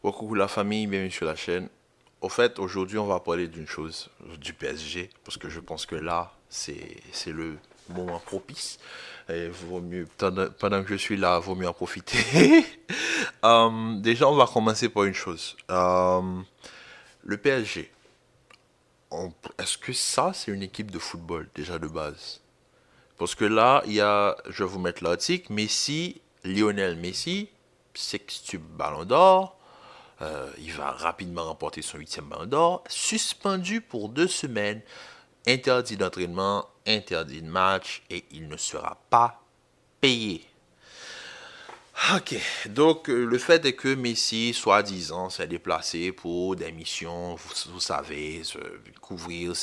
Coucou la famille, bienvenue sur la chaîne. Au fait, aujourd'hui, on va parler d'une chose, du PSG, parce que je pense que là, c'est le moment propice. Et vaut mieux, pendant que je suis là, vaut mieux en profiter. Déjà, on va commencer par une chose. Le PSG, est-ce que ça, c'est une équipe de football, déjà de base? Parce que là, je vais vous mettre l'article, Messi, Lionel Messi, sextuple Ballon d'Or. Il va rapidement remporter son huitième ballon d'or, suspendu pour 2 semaines, interdit d'entraînement, interdit de match et il ne sera pas payé. Ok, donc le fait est que Messi, soi-disant, s'est déplacé pour des missions, vous savez, couvrir on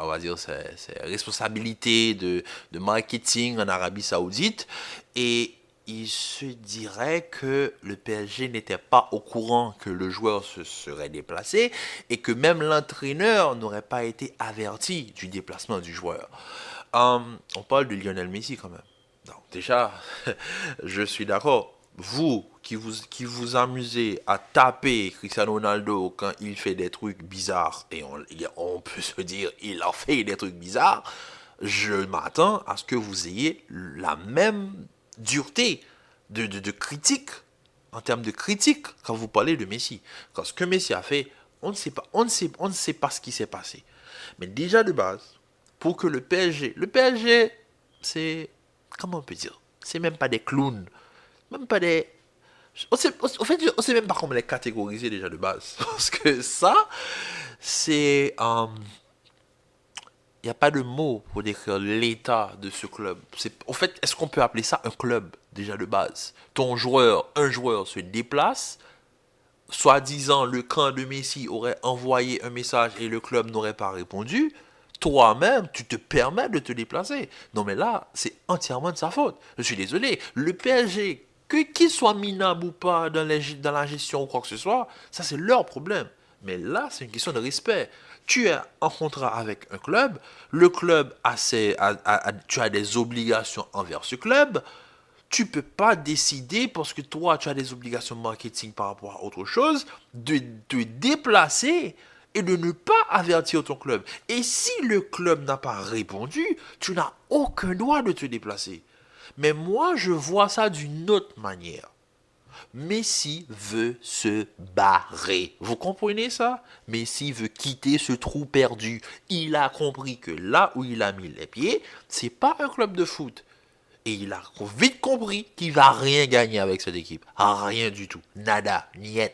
va dire, ses responsabilités de marketing en Arabie Saoudite. Et il se dirait que le PSG n'était pas au courant que le joueur se serait déplacé et que même l'entraîneur n'aurait pas été averti du déplacement du joueur. On parle de Lionel Messi quand même. Donc déjà, je suis d'accord. Vous qui vous amusez à taper Cristiano Ronaldo quand il fait des trucs bizarres, et on peut se dire il a fait des trucs bizarres, je m'attends à ce que vous ayez la même dureté de critique, en termes de critique, quand vous parlez de Messi. Quand ce que Messi a fait, on ne sait pas ce qui s'est passé. Mais déjà de base, pour que le PSG, c'est, comment on peut dire, c'est même pas des clowns, même pas des, en fait, on sait même pas comment les catégoriser déjà de base. Parce que ça, c'est, il n'y a pas de mots pour décrire l'état de ce club. En fait, est-ce qu'on peut appeler ça un club déjà de base? Un joueur se déplace, soi-disant le camp de Messi aurait envoyé un message et le club n'aurait pas répondu. Toi-même, tu te permets de te déplacer. Non mais là, c'est entièrement de sa faute. Je suis désolé. Le PSG, qu'il soit minable ou pas dans la gestion ou quoi que ce soit, ça c'est leur problème. Mais là, c'est une question de respect. Tu es en contrat avec un club, le club tu as des obligations envers ce club. Tu peux pas décider, parce que toi, tu as des obligations marketing par rapport à autre chose, de te déplacer et de ne pas avertir ton club. Et si le club n'a pas répondu, tu n'as aucun droit de te déplacer. Mais moi, je vois ça d'une autre manière. Messi veut se barrer. Vous comprenez ça? Messi veut quitter ce trou perdu. Il a compris que là où il a mis les pieds, c'est pas un club de foot. Et il a vite compris qu'il va rien gagner avec cette équipe. Rien du tout. Nada, niet,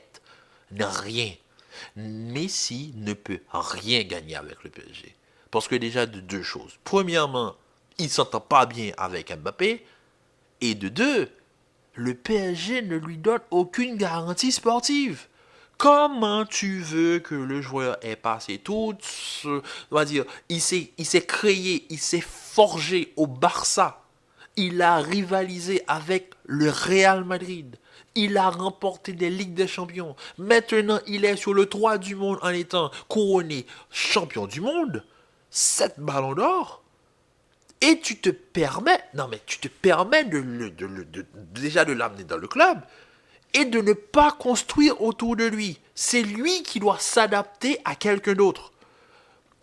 rien. Messi ne peut rien gagner avec le PSG. Parce que déjà de deux choses. Premièrement, il s'entend pas bien avec Mbappé. Et de deux, le PSG ne lui donne aucune garantie sportive. Comment tu veux que le joueur ait passé tout ce, on va dire, il s'est créé, il s'est forgé au Barça. Il a rivalisé avec le Real Madrid. Il a remporté des Ligues des Champions. Maintenant, il est sur le toit du monde en étant couronné champion du monde. 7 ballons d'or. Et tu te permets, non mais tu te permets déjà de l'amener dans le club et de ne pas construire autour de lui. C'est lui qui doit s'adapter à quelqu'un d'autre.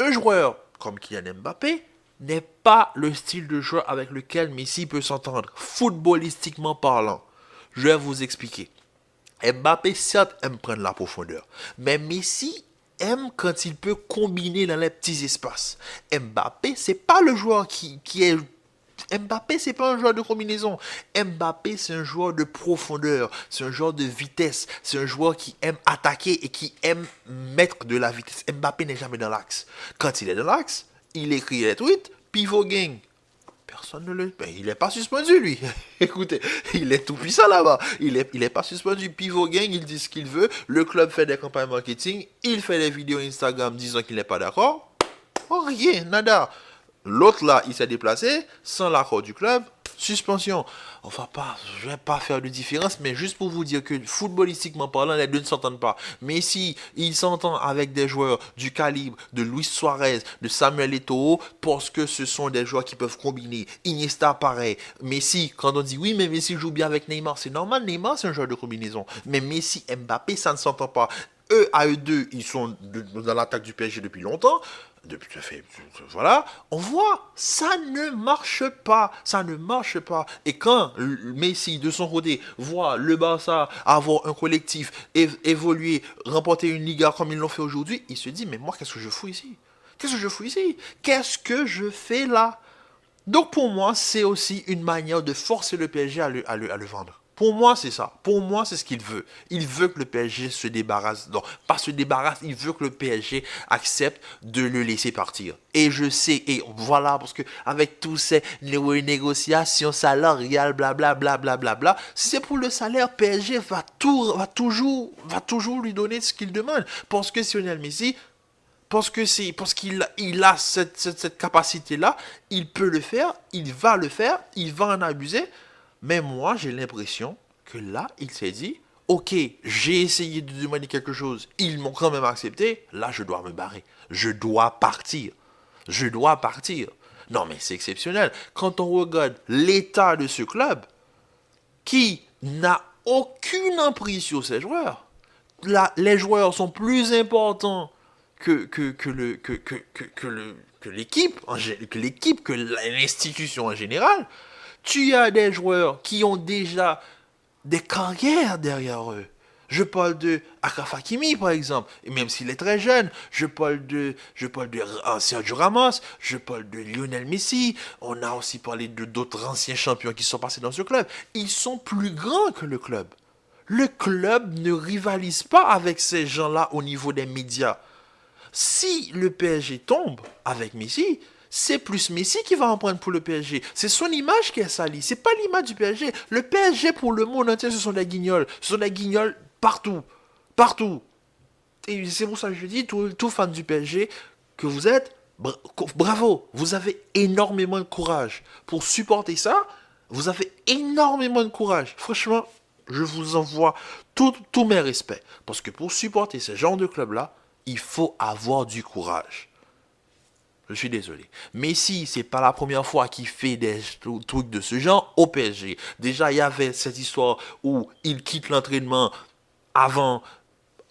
Un joueur comme Kylian Mbappé n'est pas le style de joueur avec lequel Messi peut s'entendre, footballistiquement parlant. Je vais vous expliquer. Mbappé, certes, aime prendre la profondeur, mais Messi aime quand il peut combiner dans les petits espaces. Mbappé, c'est pas le joueur qui est. Mbappé, c'est pas un joueur de combinaison. Mbappé, c'est un joueur de profondeur. C'est un joueur de vitesse. C'est un joueur qui aime attaquer et qui aime mettre de la vitesse. Mbappé n'est jamais dans l'axe. Quand il est dans l'axe, il écrit les tweets, pivot gang. Personne ne le. Ben, il n'est pas suspendu, lui. Écoutez, il est tout puissant là-bas. Il est pas suspendu. Pivot gang, il dit ce qu'il veut. Le club fait des campagnes marketing. Il fait des vidéos Instagram disant qu'il n'est pas d'accord. Oh, rien, nada. L'autre là, il s'est déplacé sans l'accord du club. suspension. Je vais pas faire de différence, mais juste pour vous dire que footballistiquement parlant, les deux ne s'entendent pas. Mais si il s'entend avec des joueurs du calibre de Luis Suarez, de Samuel Eto'o, parce que ce sont des joueurs qui peuvent combiner. Iniesta pareil. Messi, quand on dit oui, mais Messi joue bien avec Neymar, c'est normal. Neymar, c'est un joueur de combinaison. Mais Messi, Mbappé, ça ne s'entend pas. Eux, à eux deux, ils sont dans l'attaque du PSG depuis longtemps. Depuis, voilà, on voit, ça ne marche pas, ça ne marche pas. Et quand Messi, de son côté, voit le Barça avoir un collectif, évoluer, remporter une Liga comme ils l'ont fait aujourd'hui, il se dit, mais moi, qu'est-ce que je fous ici? Qu'est-ce que je fous ici? Qu'est-ce que je fais là? Donc pour moi, c'est aussi une manière de forcer le PSG à le vendre. Pour moi, c'est ça. Pour moi, c'est ce qu'il veut. Il veut que le PSG se débarrasse. Non, pas se débarrasse, il veut que le PSG accepte de le laisser partir. Et je sais, et voilà, parce que avec tous ces négociations salariales, blablabla, blablabla, si c'est pour le salaire, PSG va toujours lui donner ce qu'il demande. Parce que Lionel Messi, parce qu'il a cette capacité-là, il peut le faire, il va en abuser. Mais moi, j'ai l'impression que là, il s'est dit, ok, j'ai essayé de demander quelque chose, ils m'ont quand même accepté, là, je dois me barrer. Je dois partir. Je dois partir. Non, mais c'est exceptionnel. Quand on regarde l'état de ce club, qui n'a aucune emprise sur ses joueurs, là, les joueurs sont plus importants que l'équipe, que l'institution en général. Tu as des joueurs qui ont déjà des carrières derrière eux. Je parle de Achraf Hakimi, par exemple, et même s'il est très jeune. Je parle de Sergio Ramos, je parle de Lionel Messi. On a aussi parlé de d'autres anciens champions qui sont passés dans ce club. Ils sont plus grands que le club. Le club ne rivalise pas avec ces gens-là au niveau des médias. Si le PSG tombe avec Messi, c'est plus Messi qui va en prendre pour le PSG. C'est son image qui est salie. C'est pas l'image du PSG. Le PSG pour le monde entier, ce sont des guignols. Ce sont des guignols partout. Partout. Et c'est pour ça que je dis, tout fan du PSG que vous êtes, bravo. Vous avez énormément de courage. Pour supporter ça, vous avez énormément de courage. Franchement, je vous envoie tous mes respects. Parce que pour supporter ce genre de club-là, il faut avoir du courage. Je suis désolé. Messi, c'est pas la première fois qu'il fait des trucs de ce genre au PSG. Déjà, il y avait cette histoire où il quitte l'entraînement avant,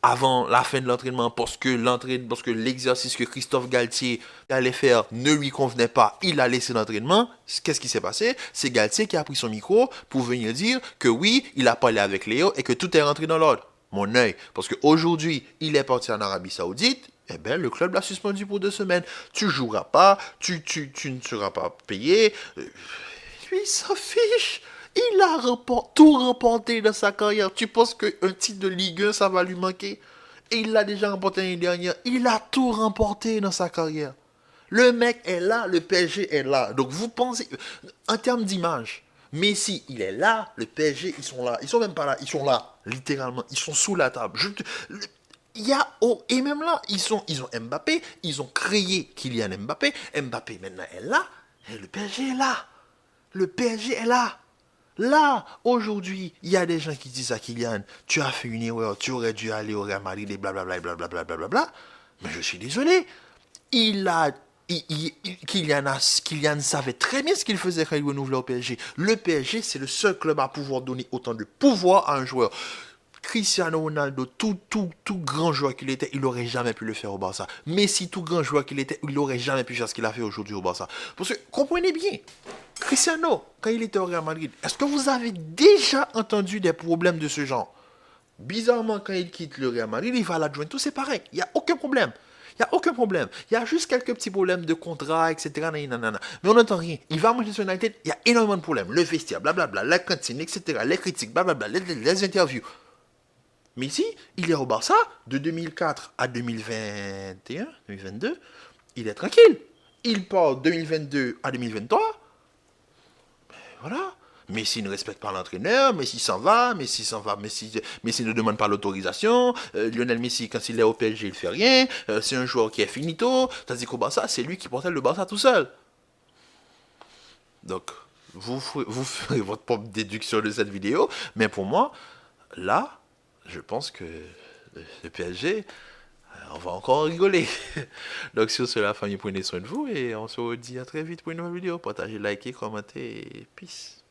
avant la fin de l'entraînement parce que l'exercice que Christophe Galtier allait faire ne lui convenait pas. Il a laissé l'entraînement. Qu'est-ce qui s'est passé? C'est Galtier qui a pris son micro pour venir dire que oui, il a parlé avec Léo et que tout est rentré dans l'ordre. Mon œil. Parce qu'aujourd'hui, il est parti en Arabie Saoudite. Eh bien, le club l'a suspendu pour 2 semaines. Tu joueras pas, tu ne seras pas payé. Lui, il s'en fiche. Il a tout remporté dans sa carrière. Tu penses qu'un titre de Ligue 1, ça va lui manquer? Et il l'a déjà remporté l'année dernière. Il a tout remporté dans sa carrière. Le mec est là, le PSG est là. Donc vous pensez, en termes d'image, Messi, il est là, le PSG, ils sont là. Ils sont même pas là, ils sont là, littéralement. Ils sont sous la table. Il y a, et même là, ils ont Mbappé, ils ont créé Kylian Mbappé. Mbappé maintenant est là, et le PSG est là. Le PSG est là. Là, aujourd'hui, il y a des gens qui disent à Kylian, tu as fait une erreur, tu aurais dû aller au Real Madrid et blablabla, blablabla, blablabla. Mais je suis désolé. Il a Kylian savait très bien ce qu'il faisait quand il renouvelait au PSG. Le PSG, c'est le seul club à pouvoir donner autant de pouvoir à un joueur. Cristiano Ronaldo, tout grand joueur qu'il était, il n'aurait jamais pu le faire au Barça. Messi, tout grand joueur qu'il était, il n'aurait jamais pu faire ce qu'il a fait aujourd'hui au Barça. Parce que, comprenez bien, Cristiano, quand il était au Real Madrid, est-ce que vous avez déjà entendu des problèmes de ce genre? Bizarrement, quand il quitte le Real Madrid, il va à la Juventus, c'est pareil, il n'y a aucun problème. Il n'y a aucun problème. Il y a juste quelques petits problèmes de contrat, etc. Nanana. Mais on n'entend rien. Il va à Manchester United, il y a énormément de problèmes. Le vestiaire, blablabla, la cantine, etc. Les critiques, blablabla, les interviews. Mais ici, il est au Barça de 2004 à 2021, 2022. Il est tranquille. Il part de 2022 à 2023. Voilà. Messi ne respecte pas l'entraîneur, Messi s'en va, Messi ne demande pas l'autorisation, Lionel Messi, quand il est au PSG, il fait rien, c'est un joueur qui est finito, tandis qu'au Barça, c'est lui qui portait le Barça tout seul. Donc, Vous ferez votre propre déduction de cette vidéo. Mais pour moi, là, je pense que le PSG, on va encore rigoler. Donc sur ce, la famille, prenez soin de vous et on se redit à très vite pour une nouvelle vidéo. Partagez, likez, commentez et peace.